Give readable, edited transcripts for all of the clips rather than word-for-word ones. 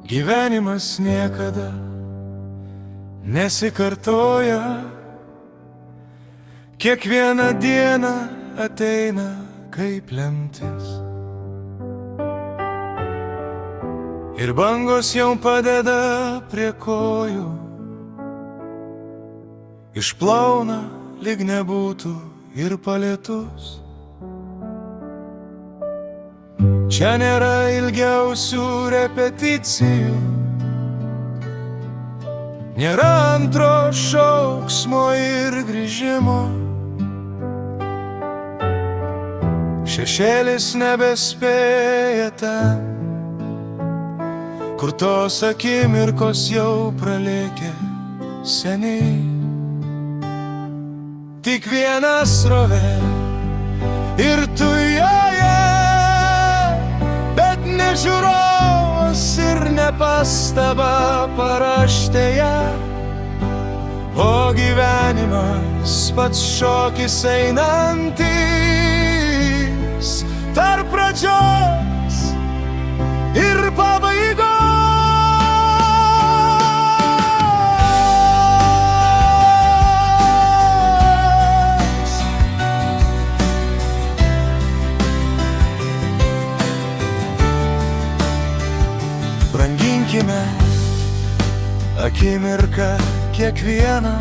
Gyvenimas niekada nesikartoja, kiekvieną dieną ateina kaip lemtis. Ir bangos jau padeda prie kojų, išplauna lyg nebūtų ir palietus. Čia nėra ilgiausių repeticijų, nėra antro šauksmo ir grįžimo. Šešėlis nebespėja ten, kur tos akimirkos jau pralėkė seniai. Tik viena srovė ir tu joje, bet ne žiūrovas ir ne pastaba paraštėje, o gyvenimas pats šokis einantis tarp pradžios ir pabaigos. Branginkime akimirką kiekvieną,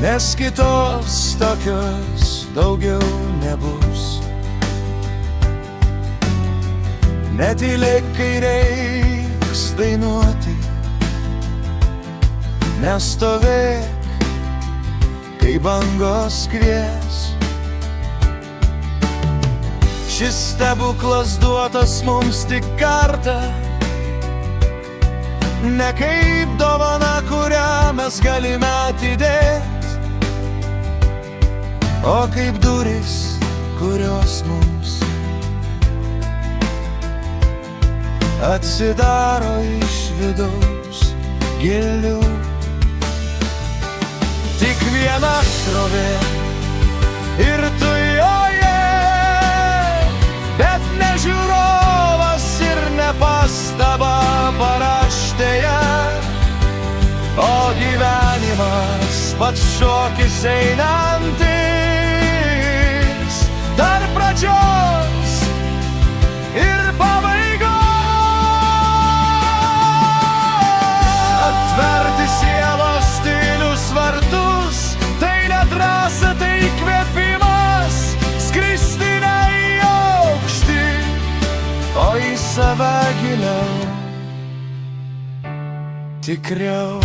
nes kitos tokios daugiau nebus. Netylėk, kai reiks dainuoti, nestovėk, kai bangos kvies. Šis stebuklas duotas mums tik kartą, ne kaip dovana, kurią mes galime atidėt, o kaip durys, kurios mums atsidaro iš vidaus gilių. Tik viena srovė ir tu joje, bet ne žiūrovas ir ne pastaba paraštėje, o gyvenimas pats šokis einantis tarp pradžios ir pabaigos. Atverti sielos tylius vartus, tai ne drąsa, tai įkvėpimas, skristi ne į aukštį, o į save giliau, tikriau.